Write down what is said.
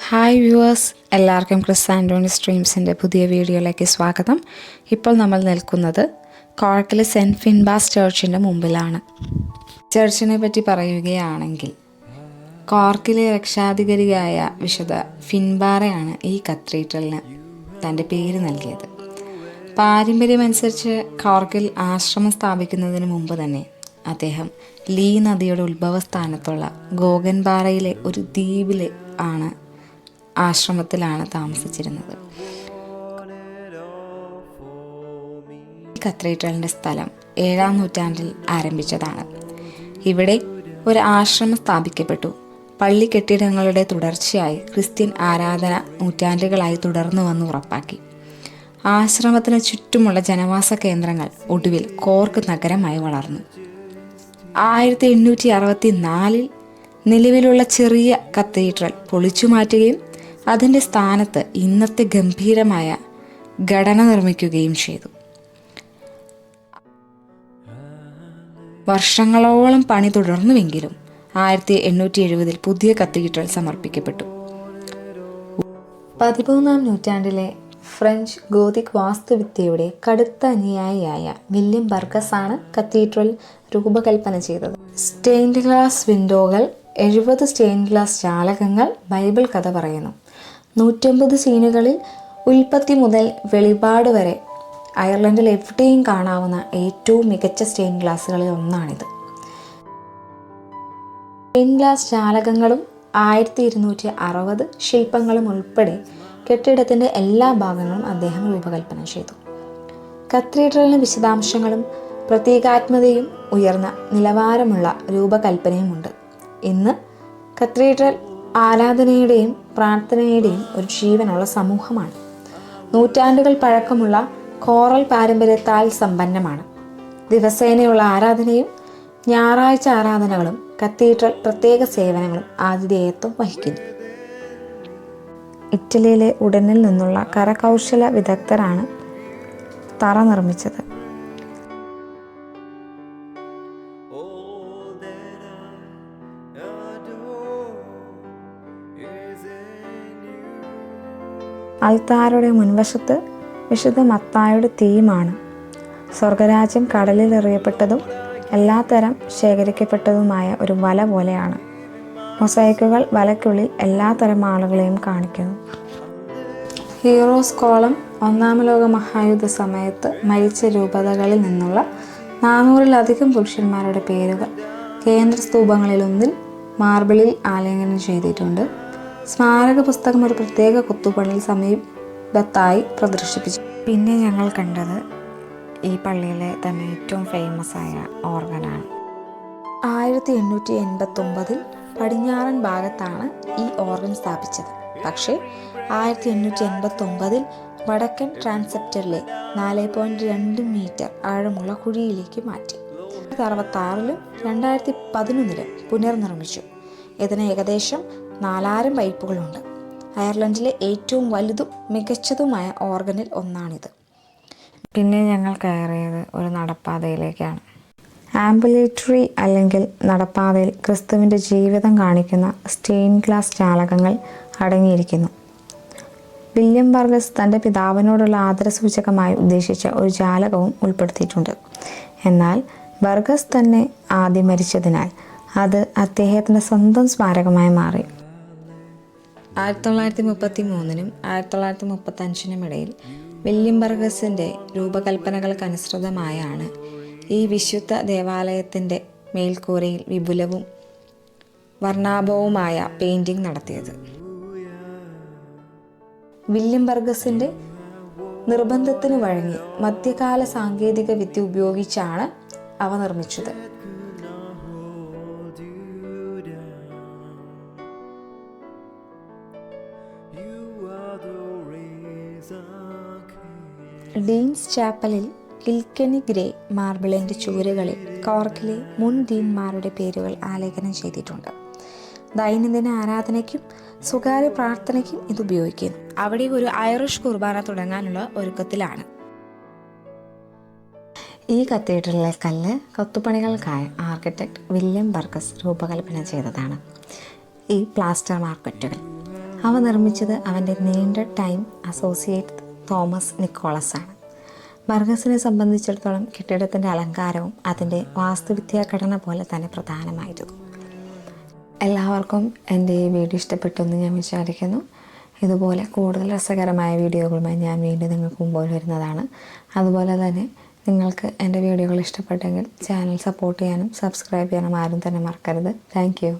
Hi viewers, എല്ലാവർക്കും Chris Antony സ്ട്രീംസിൻ്റെ പുതിയ വീഡിയോയിലേക്ക് സ്വാഗതം. ഇപ്പോൾ നമ്മൾ നിൽക്കുന്നത് കോർക്കിലെ സെൻറ്റ് ഫിൻബാസ് ചർച്ചിൻ്റെ മുമ്പിലാണ്. ചർച്ചിനെ പറ്റി പറയുകയാണെങ്കിൽ കോർക്കിലെ രക്ഷാധികാരിയായ വിശുദ്ധ ഫിൻബാറയാണ് ഈ കത്തീഡ്രലിന് തൻ്റെ പേര് നൽകിയത്. പാരമ്പര്യമനുസരിച്ച് കോർക്കിൽ ആശ്രമം സ്ഥാപിക്കുന്നതിന് മുമ്പ് തന്നെ അദ്ദേഹം ലീ നദിയുടെ ഉത്ഭവസ്ഥാനത്തുള്ള ഗോഗൻപാറയിലെ ഒരു ദ്വീപിലെ ആശ്രമത്തിലാണ് താമസിച്ചിരുന്നത്. ഈ കത്തീഡ്രലിൻ്റെ സ്ഥലം 7-ാം നൂറ്റാണ്ടിൽ ആരംഭിച്ചതാണ്. ഇവിടെ ഒരു ആശ്രമം സ്ഥാപിക്കപ്പെട്ടു. പള്ളി കെട്ടിടങ്ങളുടെ തുടർച്ചയായി ക്രിസ്ത്യൻ ആരാധന നൂറ്റാണ്ടുകളായി തുടർന്നു വന്ന് ഉറപ്പാക്കി. ആശ്രമത്തിന് ചുറ്റുമുള്ള ജനവാസ കേന്ദ്രങ്ങൾ ഒടുവിൽ കോർക്ക് നഗരമായി വളർന്നു. 1864 നിലവിലുള്ള ചെറിയ കത്തീഡ്രൽ പൊളിച്ചുമാറ്റുകയും അതിൻ്റെ സ്ഥാനത്ത് ഇന്നത്തെ ഗംഭീരമായ ഘടന നിർമ്മിക്കുകയും ചെയ്തു. വർഷങ്ങളോളം പണി തുടർന്നുവെങ്കിലും 1870 പുതിയ കത്തീഡ്രൽ സമർപ്പിക്കപ്പെട്ടു. 13-ാം നൂറ്റാണ്ടിലെ ഫ്രഞ്ച് ഗോതിക് വാസ്തുവിദ്യയുടെ കടുത്ത അനുയായിയായ വില്യം ബർഗസ് ആണ് കത്തീഡ്രൽ രൂപകൽപ്പന ചെയ്തത്. സ്റ്റെയിൻഡ് ഗ്ലാസ് വിൻഡോകൾ, 70 സ്റ്റെയിൻഡ് ഗ്ലാസ് ജാലകങ്ങൾ, ബൈബിൾ കഥ പറയുന്നു. 150 സീനുകളിൽ ഉൽപ്പത്തി മുതൽ വെളിപാട് വരെ അയർലൻഡിൽ എവിടെയും കാണാവുന്ന ഏറ്റവും മികച്ച സ്റ്റെയിൻഡ് ഗ്ലാസുകളിൽ ഒന്നാണിത്. സ്റ്റെയിൻഡ് ഗ്ലാസ് ജാലകങ്ങളും 1260 ശില്പങ്ങളും ഉൾപ്പെടെ കെട്ടിടത്തിൻ്റെ എല്ലാ ഭാഗങ്ങളും അദ്ദേഹം രൂപകൽപ്പന ചെയ്തു. കത്തീഡ്രലിന് വിശദാംശങ്ങളും പ്രതീകാത്മകതയും ഉയർന്ന നിലവാരമുള്ള രൂപകൽപ്പനയുമുണ്ട്. ഇന്ന് കത്തീഡ്രൽ ആരാധനയുടെയും പ്രാർത്ഥനയുടെയും ഒരു ജീവനുള്ള സമൂഹമാണ്. നൂറ്റാണ്ടുകൾ പഴക്കമുള്ള കോറൽ പാരമ്പര്യത്താൽ സമ്പന്നമാണ്. ദിവസേനയുള്ള ആരാധനയും ഞായറാഴ്ച ആരാധനകളും കത്തീഡ്രൽ പ്രത്യേക സേവനങ്ങളും ആതിഥേയത്വം വഹിക്കുന്നു. ഇറ്റലിയിലെ ഉടനിൽ നിന്നുള്ള കരകൗശല വിദഗ്ധരാണ് തറ നിർമ്മിച്ചത്. അൾത്താരയുടെ മുൻവശത്ത് വിശുദ്ധ മത്തായിയുടെ തീമാണ്. സ്വർഗരാജ്യം കടലിൽ എറിയപ്പെട്ടതും എല്ലാത്തരം ശേഖരിക്കപ്പെട്ടതുമായ ഒരു വല പോലെയാണ്. മൊസൈക്കുകൾ വലയ്ക്കുള്ളിൽ എല്ലാത്തരം ആളുകളെയും കാണിക്കുന്നു. ഹീറോസ് കോളം 1-ാം ലോക മഹായുദ്ധ സമയത്ത് മരിച്ച രൂപതകളിൽ നിന്നുള്ള 400-ലധികം പുരുഷന്മാരുടെ പേരുകൾ കേന്ദ്ര സ്തൂപങ്ങളിലൊന്നിൽ മാർബിളിൽ ആലേഖനം ചെയ്തിട്ടുണ്ട്. സ്മാരക പുസ്തകം ഒരു പ്രത്യേക കൊത്തുപണിയിൽ സമീപത്തായി പ്രദർശിപ്പിച്ചു. പിന്നെ ഞങ്ങൾ കണ്ടത് ഈ പള്ളിയിലെ തന്നെ ഏറ്റവും ഫേമസ് ആയ ഓർഗനാണ്. 1889 പടിഞ്ഞാറൻ ഭാഗത്താണ് ഈ ഓർഗൻ സ്ഥാപിച്ചത്. പക്ഷേ 1889 വടക്കൻ ട്രാൻസെപ്റ്ററിലെ 4.2 മീറ്റർ ആഴമുള്ള കുഴിയിലേക്ക് മാറ്റി. 1966-ലും 2011-ലും പുനർനിർമ്മിച്ചു. ഇതിന് ഏകദേശം 4000 പൈപ്പുകളുണ്ട്. അയർലൻഡിലെ ഏറ്റവും വലുതും മികച്ചതുമായ ഓർഗനിൽ ഒന്നാണിത്. പിന്നെ ഞങ്ങൾ കയറിയത് ഒരു നടപ്പാതയിലേക്കാണ്. ആംബുലേറ്ററി അല്ലെങ്കിൽ നടപ്പാതയിൽ ക്രിസ്തുവിൻ്റെ ജീവിതം കാണിക്കുന്ന സ്റ്റെയിൻഡ് ഗ്ലാസ് ജാലകങ്ങൾ അടങ്ങിയിരിക്കുന്നു. വില്യം ബർഗസ് തൻ്റെ പിതാവിനോടുള്ള ആദരസൂചകമായി ഉദ്ദേശിച്ച ഒരു ജാലകവും ഉൾപ്പെടുത്തിയിട്ടുണ്ട്. എന്നാൽ ബർഗസ് തന്നെ ആദ്യം മരിച്ചതിനാൽ അത് അദ്ദേഹത്തിൻ്റെ സ്വന്തം സ്മാരകമായി മാറി. 1933-നും 1935-നും ഇടയിൽ വില്യം ബർഗസിൻ്റെ രൂപകൽപ്പനകൾക്കനുസൃതമായാണ് ഈ വിശുദ്ധ ദേവാലയത്തിൻ്റെ മേൽക്കൂരയിൽ വിപുലവും വർണ്ണാഭവുമായ പെയിൻറ്റിംഗ് നടത്തിയത്. വില്യം ബർഗസിൻ്റെ നിർബന്ധത്തിന് വഴങ്ങി മധ്യകാല സാങ്കേതിക വിദ്യ ഉപയോഗിച്ചാണ് അവ നിർമ്മിച്ചത്. ഡീൻസ് ചാപ്പലിൽ കിൽക്കനി ഗ്രേ മാർബിളിൻ്റെ ചുവരുകളിൽ കോർക്കിലെ മുൻ ഡീൻമാരുടെ പേരുകൾ ആലേഖനം ചെയ്തിട്ടുണ്ട്. ദൈനംദിന ആരാധനയ്ക്കും സ്വകാര്യ പ്രാർത്ഥനയ്ക്കും ഇത് ഉപയോഗിക്കുന്നു. അവിടെ ഒരു ഐറിഷ് കുർബാന തുടങ്ങാനുള്ള ഒരുക്കത്തിലാണ്. ഈ കത്തീഡ്രലിലെ കല്ല് കൊത്തുപണികൾക്കായി ആർക്കിടെക്ട് വില്യം ബർഗസ് രൂപകൽപ്പന ചെയ്തതാണ്. ഈ പ്ലാസ്റ്റർ മാർക്കറ്റുകൾ അവ നിർമ്മിച്ചത് അവൻ്റെ നീണ്ട ടൈം അസോസിയേറ്റ് തോമസ് നിക്കോളസ് ആണ്. ബർഗസിനെ സംബന്ധിച്ചിടത്തോളം കെട്ടിടത്തിൻ്റെ അലങ്കാരവും അതിൻ്റെ വാസ്തുവിദ്യാ ഘടന പോലെ തന്നെ പ്രധാനമായിരുന്നു. എല്ലാവർക്കും എൻ്റെ ഈ വീഡിയോ ഇഷ്ടപ്പെട്ടെന്ന് ഞാൻ വിചാരിക്കുന്നു. ഇതുപോലെ കൂടുതൽ രസകരമായ വീഡിയോകളുമായി ഞാൻ വീണ്ടും നിങ്ങൾക്ക് മുമ്പിൽ വരുന്നതാണ്. അതുപോലെ തന്നെ നിങ്ങൾക്ക് എൻ്റെ വീഡിയോകൾ ഇഷ്ടപ്പെട്ടെങ്കിൽ ചാനൽ സപ്പോർട്ട് ചെയ്യാനും സബ്സ്ക്രൈബ് ചെയ്യാനും ആരും തന്നെ മറക്കരുത്. Thank you.